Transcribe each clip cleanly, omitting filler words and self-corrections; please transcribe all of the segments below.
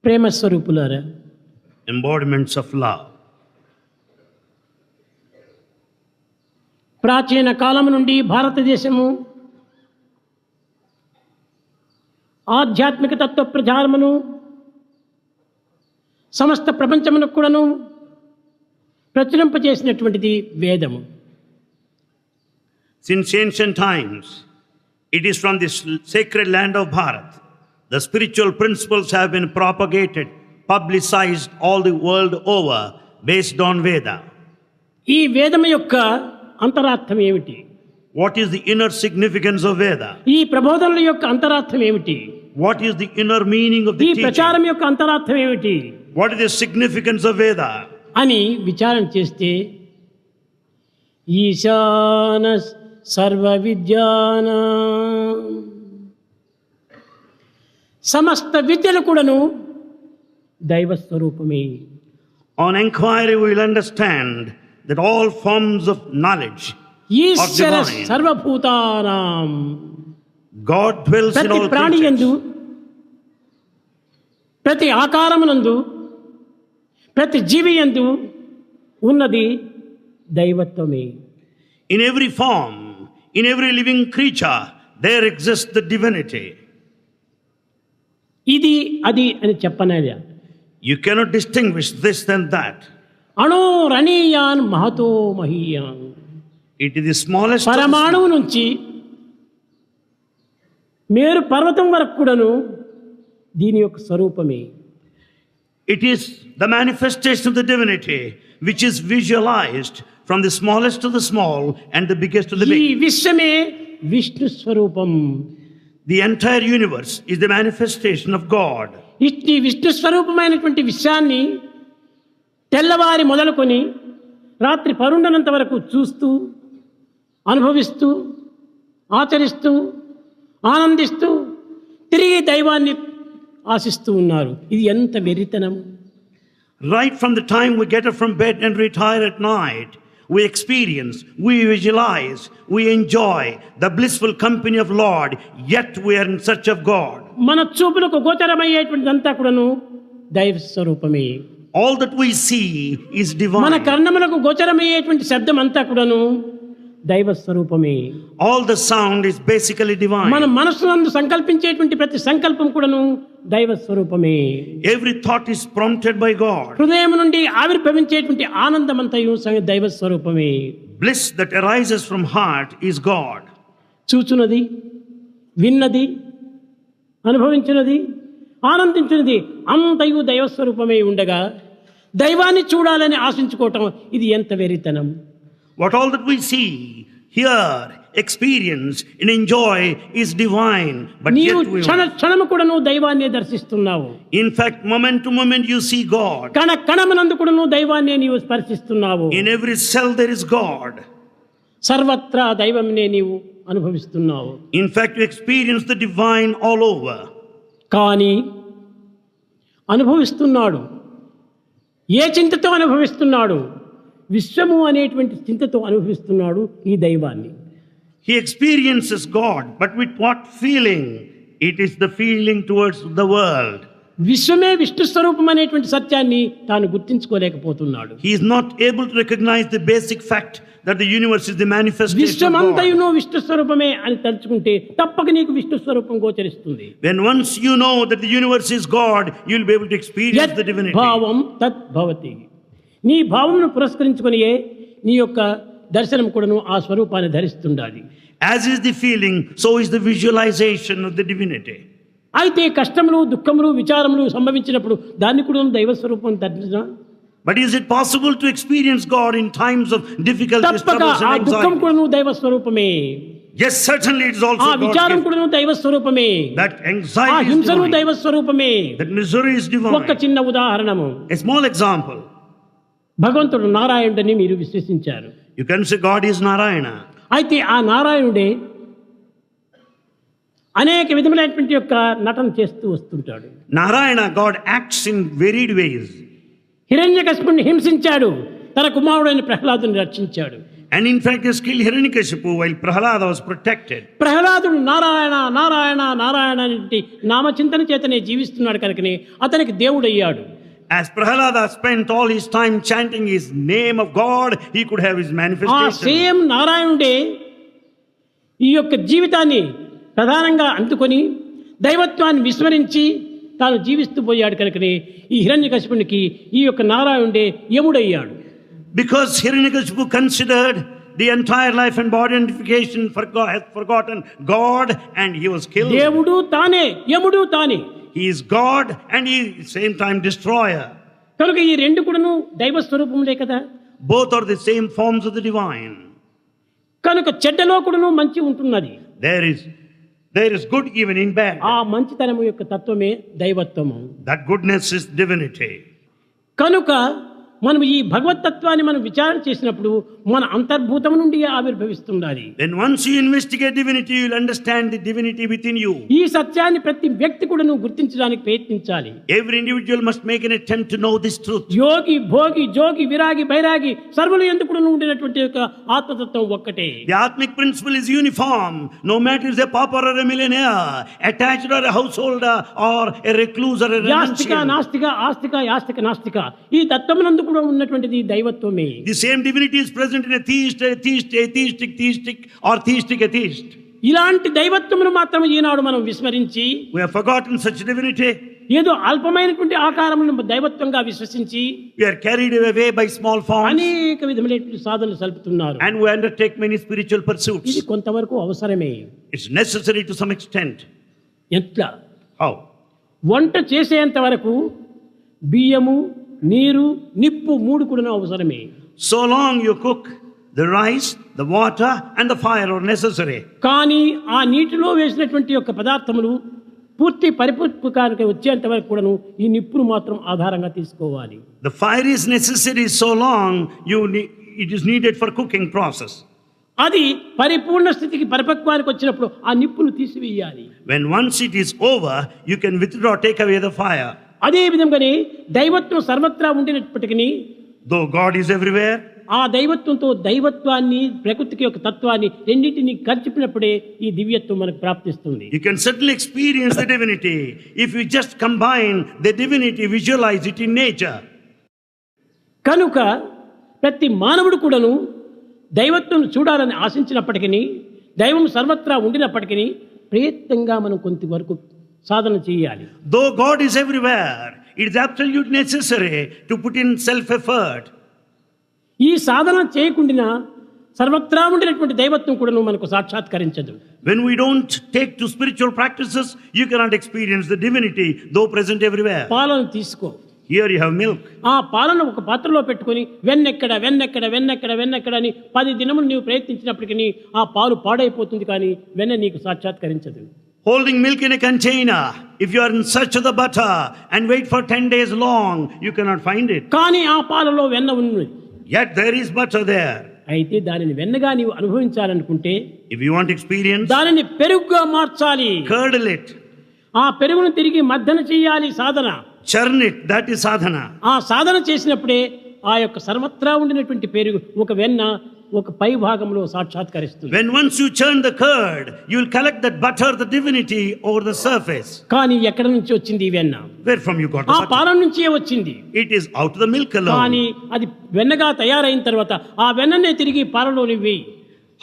ప్రేమ స్వరూపులారా, embodiments of love. ప్రాచీన కాలం నుండి భారతదేశము ఆధ్యాత్మిక తత్వ ప్రచారమును సమస్త ప్రపంచమునకు కూడాను ప్రచురింపజేసినటువంటిది వేదము. Since ancient times, it is from this sacred land of Bharat, the spiritual principles have been propagated, publicized all the world over, based on Veda. ఈ వేదము యొక్క అంతరార్థం ఏమిటి? What is the inner significance of Veda? ఈ ప్రబోధనల యొక్క అంతరార్థం ఏమిటి? What is the inner meaning of ఈ the teaching? ప్రచారం యొక్క అంతరార్థం ఏమిటి What is the significance of Veda? అని విచారణ చేస్తే ఈశాన సర్వ విద్యానా, సమస్త విద్యలు కూడాను దైవ స్వరూపమే. On inquiry, we will understand that all forms of knowledge are Eshwara divine. సర్వభూతానాం, God dwells in ప్రతి all ప్రాణి యందు, creatures. ప్రతి ఆకారమునందు, ప్రతి జీవి యందు ఉన్నది దైవత్వమే. In every form, in every living creature, there exists the divinity. ఇది అది అని చెప్పనలే. You cannot distinguish this and that. అణోరణీయాన్ Mahato మహీయాన్, It is the smallest of the పరమాణువు small. నుంచి మేరు పర్వతం వరకు కూడాను దీని యొక్క స్వరూపమే. It is the manifestation of the divinity which is visualized from the smallest to the small and the biggest to the ఈ big. విశ్వమే Vishnu స్వరూపం. The entire universe is the manifestation of God. ఇట్టి విష్ణు స్వరూపమైనటువంటి విషయాన్ని తెల్లవారి మొదలుకొని రాత్రి పరుండనంత వరకు చూస్తూ, అనుభవిస్తూ, ఆచరిస్తూ, ఆనందిస్తూ తిరిగి దైవాన్ని ఆశిస్తూ ఉన్నారు. ఇది ఎంత వెరితనం! Right from the time we get up from bed and retire at night, we experience, we visualize, we enjoy the blissful company of Lord, yet we are in search of God. మన చూపులకు గోచరమయ్యేటువంటిదంతా కూడాను దైవ స్వరూపమే. All that we see is మన divine. కర్ణములకు గోచరమయ్యేటువంటి శబ్దం అంతా కూడాను దైవ స్వరూపమే. All the sound is basically divine. మన మనస్సునందు సంకల్పించేటువంటి ప్రతి సంకల్పం కూడాను దైవ స్వరూపమే. Every thought is prompted by God. హృదయం నుండి ఆవిర్భవించేటువంటి ఆనందమంతయు దైవ స్వరూపమే. Bliss that arises from heart is God. చూచున్నది, విన్నది, అనుభవించినది, ఆనందించినది అంతయు దైవ స్వరూపమే ఉండగా దైవాన్ని చూడాలని ఆశించుకోవటం ఇది ఎంత వెరితనం! What all that we see, hear, experience and enjoy is divine, but నీవు yet we క్షణ క్షణము కూడా నువ్వు దైవాన్ని దర్శిస్తున్నావు. in fact, moment to moment you see God. కణ కణమునందు కూడా నువ్వు దైవాన్ని నీవు స్పర్శిస్తున్నావు. In every cell there is God. సర్వత్రా దైవంనే నీవు అనుభవిస్తున్నావు. In fact, you experience the divine all over. కానీ అనుభవిస్తున్నాడు, ఏ చింతతో అనుభవిస్తున్నాడు? విశ్వము అనేటువంటి చింతతో అనుభవిస్తున్నాడు ఈ దైవాన్ని. He experiences God, but with what feeling? It is the feeling towards the world. విశ్వమే Vishnu స్వరూపం అనేటువంటి సత్యాన్ని తాను గుర్తించుకోలేకపోతున్నాడు. He is not able to recognize the basic fact that the universe is the manifestation of విశ్వమంతయును God. Vishnu స్వరూపమే అని తలుచుకుంటే తప్పక నీకు విష్ణు స్వరూపం గోచరిస్తుంది. When once you know that the universe is God, you will be able to experience యత్ the divinity. భావం తత్ భవతి. నీ భావమును పురస్కరించుకొనియే నీ యొక్క దర్శనం కూడాను ఆ స్వరూపాన్ని ధరిస్తుండాలి. As is the feeling, so is the visualization of the divinity. అయితే కష్టములు, దుఃఖములు, విచారములు సంభవించినప్పుడు దాన్ని కూడా దైవ స్వరూపం ధరించిన But is it possible to experience God in times of difficulties, తప్పక troubles ఆ and దుఃఖం anxiety? కూడా దైవ స్వరూపమే. Yes, certainly it is ఆ also విచారం God's gift. కూడా దైవ స్వరూపమే. That ఆ anxiety is హింసను divine. దైవ స్వరూపమే. That misery is ఒక్క divine. చిన్న ఉదాహరణము. A small example. భగవంతుడు నారాయణుడని మీరు విశ్వసించారు. You can say God is Narayana. అయితే ఆ నారాయణుడే అనేక విధములైనటువంటి యొక్క నటన చేస్తూ వస్తుంటాడు. Narayana, God acts in varied ways. హిరణ్యకశిపుణ్ణి హింసించాడు, తన కుమారుడైన ప్రహ్లాదుని రక్షించాడు. And in fact, they killed Hiranyakashipu while Prahalada was protected. ప్రహ్లాదుడు నారాయణ నారాయణ నారాయణ అనే నామచింతన చేతనే జీవిస్తున్నాడు కనుకనే అతనికి దేవుడయ్యాడు. As Prahalada spent all his time chanting his name of God, he could have his ఆ manifestation. సేమ్ నారాయణుడే ఈ యొక్క జీవితాన్ని ప్రధానంగా అందుకొని దైవత్వాన్ని విస్మరించి తాను జీవిస్తూ పోయాడు కనుకనే ఈ హిరణ్యకశిపునికి ఈ యొక్క నారాయణుడే యముడయ్యాడు. Because Hiranyakashipu considered the entire life and body identification, has forgotten God, and he was killed. దేవుడు తానే, యముడు తానే. He is God and he is same time destroyer. కనుక ఈ రెండు కూడాను దైవ స్వరూపములే కదా. Both are the same forms of the divine. కనుక చెడ్డలో కూడాను మంచి ఉంటున్నది. There is good even in bad. ఆ మంచితనము యొక్క తత్వమే దైవత్వము. That goodness is divinity. కనుక మనం ఈ భగవతత్వాన్ని మనం విచారణ చేసినప్పుడు మన అంతర్భూతం నుండి ఆవిర్భవిస్తుండాలి. Then once you investigate divinity, you will understand the divinity within you. ఈ సత్యాన్ని ప్రతి వ్యక్తి కూడా నువ్వు గుర్తించడానికి ప్రయత్నించాలి. Every individual must make an attempt to know this truth. యోగి భోగి జోగి విరాగి బైరాగి సర్వులు ఎందుకు కూడా ఉండినటువంటి యొక్క ఆత్మతత్వం ఒక్కటే. The Atmic principle is uniform. No matter if a pauper or a millionaire, attached or a householder or a recluse or a Yastika renunciant. నాస్తిక ఆస్తిక యాస్తిక నాస్తిక ఈ తత్వమునందు కూడా ఉన్నటువంటిది దైవత్వమే. The same divinity is present in a theist, atheistic or theistic atheist. ఇలాంటి దైవత్వమును మాత్రం ఈనాడు మనం విస్మరించి We have forgotten such divinity. ఏదో అల్పమైనటువంటి ఆకారములను దైవత్వంగా విశ్వసించి We are carried away by small forms అనేక విధమైనటువంటి సాధనలు సల్పుతున్నారు. and we undertake many spiritual pursuits. ఇది కొంతవరకు అవసరమే. It's necessary to some extent. ఎట్లా? How? వంట చేసేంత వరకు బియ్యము నీరు నిప్పు మూడు కూడా అవసరమే. So long you cook, the rice, the water and the fire are necessary. కానీ ఆ నీటిలో వేసినటువంటి యొక్క పదార్థములు పూర్తి పరిపక్వానికి వచ్చేంత వరకు కూడాను ఈ నిప్పును మాత్రం ఆధారంగా తీసుకోవాలి. The fire is necessary so long it is needed for cooking process. అది పరిపూర్ణ స్థితికి పరిపక్వానికి వచ్చినప్పుడు ఆ నిప్పును తీసివేయాలి. When once it is over, you can withdraw, take away the fire. అదే విధంగానే దైవత్వం సర్వత్రా ఉండినప్పటికీ Though God is everywhere, ఆ దైవత్వంతో దైవత్వాన్ని ప్రకృతికి యొక్క తత్వాన్ని రెండింటిని కలిపినప్పుడే ఈ దివ్యత్వం మనకు ప్రాప్తిస్తుంది. you can certainly experience the divinity if you just combine the divinity, visualize it in nature. కనుక ప్రతి మానవుడు కూడాను దైవత్వం చూడాలని ఆశించినప్పటికీ దైవం సర్వత్రా ఉండినప్పటికీ ప్రయత్నంగా మనం కొంతవరకు సాధన చేయాలి. Though God is everywhere, it is absolutely necessary to put in self-effort. ఈ సాధన చేయకుండా సర్వత్రా ఉండినటువంటి దైవత్వం కూడా మనకు సాక్షాత్కరించదు. When we don't take to spiritual practices, you cannot experience the divinity, though present everywhere. పాలను తీసుకో. Here you have milk. ఆ పాలను ఒక పాత్రలో పెట్టుకొని వెన్నెక్కడ వెన్నెక్కడ వెన్నెక్కడ వెన్నెక్కడ అని 10 దినములు నీవు ప్రయత్నించినప్పటికీ ఆ పాలు పాడైపోతుంది, కానీ వెన్న నీకు సాక్షాత్కరించదు. Holding milk in a container, if you are in search of the butter and wait for 10 days long, you cannot find it. కానీ ఆ పాలలో వెన్న ఉన్నది. Yet there is butter there. అయితే దానిని వెన్నగా నీవు అనుభవించాలనుకుంటే If you want experience, దానిని పెరుగుగా మార్చాలి. curdle it, ఆ పెరుగును తిరిగి మద్దన చేయాలి సాధన. churn it, that is sadhana. ఆ సాధన చేసినప్పుడే ఆ యొక్క సర్వత్రా ఉండినటువంటి పెరుగు ఒక వెన్న ఒక పై భాగంలో సాక్షాత్కరిస్తుంది. When once you churn the curd, you will collect that butter, the divinity, over the surface. కానీ ఎక్కడ నుంచి వచ్చింది ఈ వెన్న? Where from you got the ఆ butter? పాల నుంచే వచ్చింది. It is out of the milk కానీ alone. అది వెన్నగా తయారైన తర్వాత ఆ వెన్ననే తిరిగి పాలలో వేయి.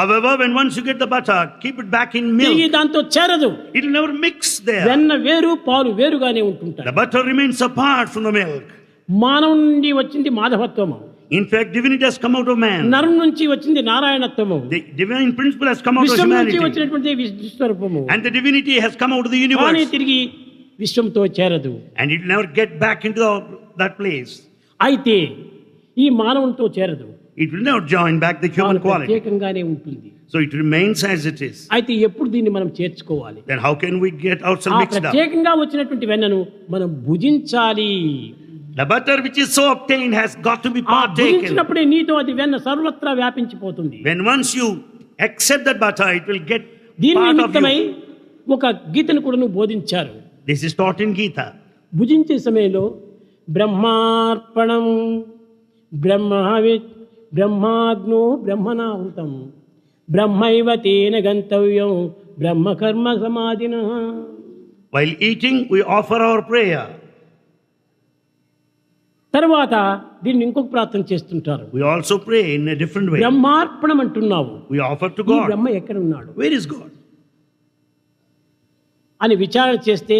However, when once you get the butter, keep it back in తిరిగి milk. దాంతో చేరదు. It will never mix there. వెన్న వేరు పాలు వేరుగానే ఉంటుంటాయి. The butter remains apart from the milk. మానవు నుండి వచ్చింది మాధవత్వము. In fact, divinity has come out of man. నరం నుంచి వచ్చింది నారాయణత్వము. The divine principle has come out of విశ్వం నుంచి humanity. వచ్చినటువంటి విశ్వస్వరూపము. And the divinity has come out of the కానీ universe. తిరిగి విశ్వంతో చేరదు. And it will never get back into that place. అయితే ఈ మానవునితో చేరదు. It will never join back the human తాను quality. ప్రత్యేకంగానే ఉంటుంది. So it remains as it is. అయితే ఎప్పుడు దీన్ని మనం చేర్చుకోవాలి? Then how can we get ఆ ourselves mixed up? ప్రత్యేకంగా వచ్చినటువంటి వెన్నను మనం భుజించాలి. The butter which is so obtained has got to be ఆ partaken. భుజించినప్పుడే నీతో అది వెన్న సర్వత్రా వ్యాపించిపోతుంది. When once you accept that butter, it will get దీని part of నిమిత్తమై you. ఒక గీతను కూడా బోధించారు. This is taught in Gita. భుజించే సమయంలో బ్రహ్మార్పణం బ్రహ్మవిత్ బ్రహ్మాగ్నో బ్రహ్మణాహృతం బ్రహ్మైవ తేన గంతవ్యం బ్రహ్మకర్మ సమాధిన. While eating, we offer our prayer. తర్వాత దీన్ని ఇంకొక ప్రార్థన చేస్తుంటారు. We also pray in a different way. బ్రహ్మార్పణం అంటున్నావు, We offer to ఈ God. బ్రహ్మ ఎక్కడ ఉన్నాడు Where is God? అని విచారణ చేస్తే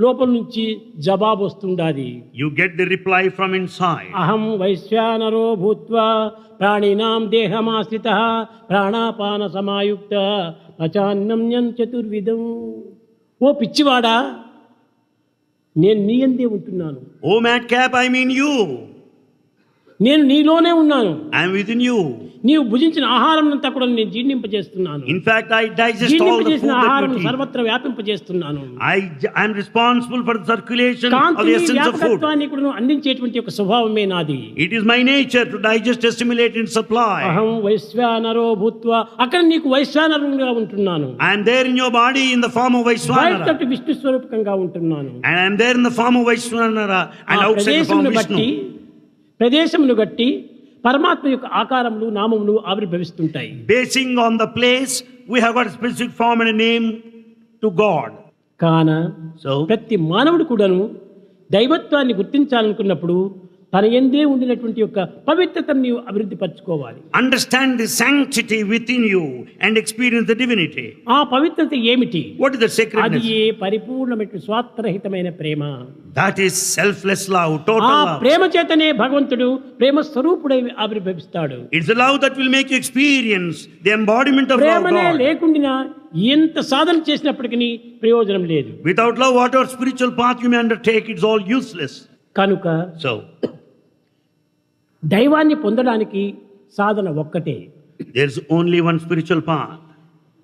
లోపల నుంచి జవాబు వస్తుండాది. You get the reply from inside. అహం వైశ్వానరో భూత్వా ప్రాణినాం దేహమాశ్రితః ప్రాణాపాన సమాయుక్త పచాన్నం చతుర్విధం. ఓ పిచ్చివాడా, నేను నీ యందే ఉంటున్నాను, Oh madcap, I mean you. నేను నీలోనే ఉన్నాను, I am within you. నీవు భుజించిన ఆహారం అంతా కూడా నేను జీర్ణింపజేస్తున్నాను. In fact, I digest all the food జీర్ణింపజేసిన that ఆహారం you eat. సర్వత్ర వ్యాపింపజేస్తున్నాను. I am responsible for the circulation of the కాంతిని essence of food. వ్యాపకత్వాన్ని కూడా అందించేటువంటి ఒక స్వభావమే నాది. It is my nature to digest, assimilate and supply. అహం వైశ్వానరో భూత్వా, అక్కడ నీకు వైశ్వానరుగా ఉంటున్నాను, I am there in your body in the form of Vaishwanara. బయట విష్ణు స్వరూపకంగా ఉంటున్నాను. And I am there in the form of Vaishwanara and ఆ outside the form of ప్రదేశమును Vishnu. గట్టి పరమాత్మ యొక్క ఆకారములు నామములు ఆవిర్భవిస్తుంటాయి. Basing on the place, we have got a specific form and a name to God. కాన So, ప్రతి మానవుడు కూడాను దైవత్వాన్ని గుర్తించాలనుకున్నప్పుడు తన యందే ఉండినటువంటి యొక్క పవిత్రతను నీవు అభివృద్ధి పరచుకోవాలి. understand the sanctity within you and experience the divinity. ఆ పవిత్రత ఏమిటి? What is the అది sacredness? ఏ పరిపూర్ణమైన స్వార్థరహితమైన ప్రేమ. That is selfless love, ఆ total love. ప్రేమ చేతనే భగవంతుడు ప్రేమ స్వరూపుడై ఆవిర్భవిస్తాడు. It's the love that will make you experience the embodiment of love ప్రేమనే God. లేకుండా ఎంత సాధన చేసినప్పటికీ ప్రయోజనం లేదు. Without love, whatever spiritual path you may undertake, it's all useless. కనుక So, దైవాన్ని పొందడానికి సాధన ఒక్కటే, there's only one spiritual path.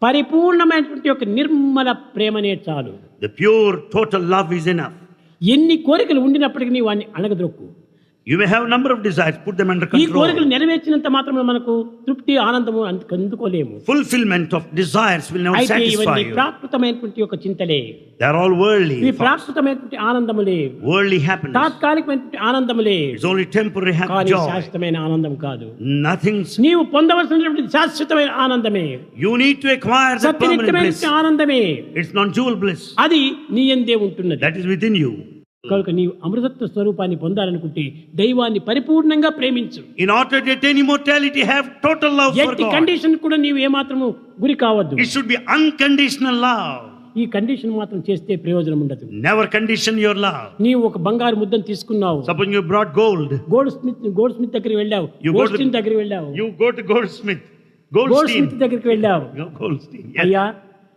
పరిపూర్ణమైనటువంటి ఒక నిర్మల ప్రేమనే చాలు. The pure, total love is enough. ఎన్ని కోరికలు ఉండినప్పటికీ వాడిని అణగదొక్కు. You may have a number of desires, put them under ఈ కోరికలు control. నెరవేర్చినంత మాత్రం మనకు తృప్తి ఆనందము అందుకోలేము. Fulfillment of desires will never అయితే satisfy ఇవన్నీ you. ప్రాకృతమైనటువంటి ఒక చింతలే, They are all worldly. ఇవి thoughts. ప్రాకృతమైనటువంటి ఆనందములే, Worldly happiness. తాత్కాలికమైనటువంటి ఆనందములే, It's only temporary కానీ joy. శాశ్వతమైన ఆనందం కాదు. Nothing's. నీవు పొందవలసినటువంటి శాశ్వతమైన ఆనందమే, You need to acquire that permanent bliss. సత్యనిత్యమైన ఆనందమే, It's non-dual bliss. అది నీ యందే ఉంటున్నది. That is within you. కనుక నీవు అమృతత్వ స్వరూపాన్ని పొందాలనుకుంటే దైవాన్ని పరిపూర్ణంగా ప్రేమించు. In order to attain immortality, have total love for ఎట్టి God. కండిషన్ కూడా నీవు ఏమాత్రము గురి కావద్దు. It should be unconditional love. ఈ కండిషన్ మాత్రం చేస్తే ప్రయోజనం ఉండదు. Never condition your love. నీవు ఒక బంగారు ముద్దను తీసుకున్నావు, Suppose you brought gold. Gold Smith దగ్గరికి వెళ్ళావు, You go to gold Smith దగ్గరికి వెళ్ళావు, You go to goldsmith. Gold Goldstein. Smith దగ్గరికి వెళ్ళావు. Goldstein. Yes. అయ్యా,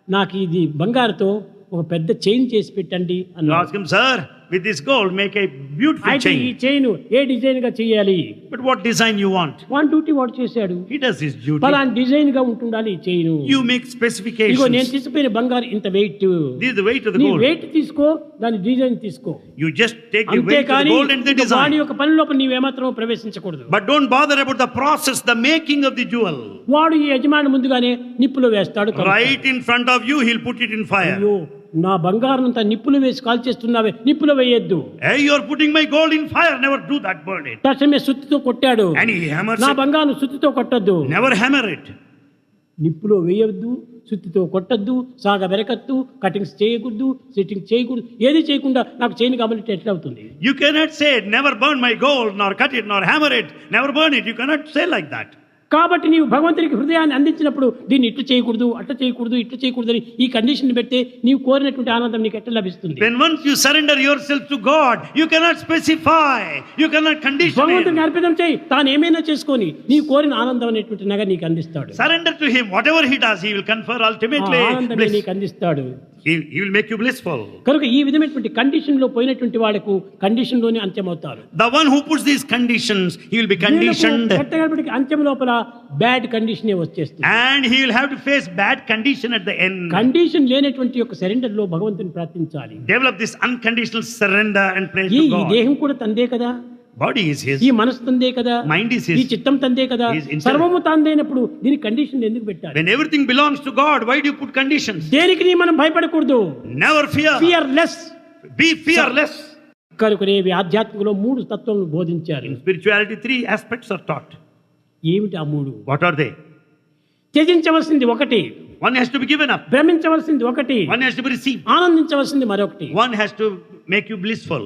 నాకు ఇది బంగారుతో ఒక పెద్ద చైన్ చేసి పెట్టండి You అన్నాడు. ask him, sir, with this gold, make a beautiful అయితే ఈ chain. చైన్ ఏ డిజైన్ గా చేయాలి? But what design you want? వాన్ డ్యూటీ వాడు చేశాడు. He does his duty. పలానా డిజైన్ గా ఉంటుండాలి ఈ చైన్. You make ఇగో నేను specifications. తీసుకుపోయిన బంగారు ఇంత weight, This is the weight of the నీ gold. వెయిట్ తీసుకో, దాని డిజైన్ తీసుకో. You just take the weight of the అంతేకాని gold and the వాడి design. యొక్క పని లోపల నీవేమాత్రం ప్రవేశించకూడదు. But don't bother about the process, the making of the jewel. వాడు ఈ యజమాని ముందుగానే నిప్పులో వేస్తాడు కనుక. Right in front of you, he'll put it in fire. అయ్యో, నా బంగారం అంతా నిప్పులు వేసి కాల్చేస్తున్నావే, నిప్పులో వేయొద్దు. Hey, you're putting my gold in fire. Never do that, burn it. తక్షణమే సుత్తితో కొట్టాడు. And he hammers నా it. బంగారం సుత్తితో కొట్టద్దు, Never hammer it. నిప్పులో వేయవద్దు, సుత్తితో కొట్టద్దు, సాగ వెరకద్దు, కటింగ్స్ చేయకూడదు, సెట్టింగ్ చేయకూడదు, ఏది చేయకుండా నాకు చేయను కాబట్టి ఎట్లా అవుతుంది? You cannot say, never burn my gold, nor cut it, nor hammer it. Never burn it. You cannot say like that. కాబట్టి నీవు భగవంతునికి హృదయాన్ని అందించినప్పుడు దీన్ని ఇట్లా చేయకూడదు, అట్లా చేయకూడదు, ఇట్లా చేయకూడదు అని ఈ కండిషన్ పెడితే నీవు కోరినటువంటి ఆనందం నీకు ఎట్లా లభిస్తుంది? When once you surrender yourself to God, you cannot specify. You cannot condition భగవంతునికి Him. అర్పితం చేయి, తాను ఏమైనా చేసుకొని నీవు కోరిన ఆనందం అనేటువంటి నగ నీకు అందిస్తాడు. Surrender to Him. Whatever He does, He will confer ఆ ultimately ఆనందమే bliss. నీకు అందిస్తాడు. He will make you blissful. కనుక ఈ విధమైనటువంటి కండిషన్ లో పోయినటువంటి వాళ్లకు కండిషన్ లోనే అంత్యమవుతారు. The one who puts these conditions, he will be conditioned. కట్టగడపటికి అంత్యం లోపల బ్యాడ్ కండిషన్ వచ్చేస్తుంది. And he will have to face bad condition at the end. Condition లేనటువంటి యొక్క సరెండర్ లో భగవంతుని ప్రార్థించాలి. Develop this unconditional surrender and praise ఈ to God. దేహం కూడా తందే కదా, Body is His. ఈ మనసు తందే కదా, Mind is ఈ His. చిత్తం తందే కదా, His intellect. సర్వము తందేనప్పుడు దీని కండిషన్ ఎందుకు పెట్టాలి? When everything belongs to God, why do you put conditions? దేనికి నీ మనం భయపడకూడదు. Never fear. Fearless. Be fearless. కనుకనే ఆధ్యాత్మికలో 3 తత్వములు బోధించారు. In spirituality, 3 aspects are taught. ఏమిటి ఆ మూడు? What are they? త్యజించవలసింది ఒకటి, One has to be given up. భ్రమించవలసింది ఒకటి, One has to be received. ఆనందించవలసింది మరొకటి. One has to make you blissful.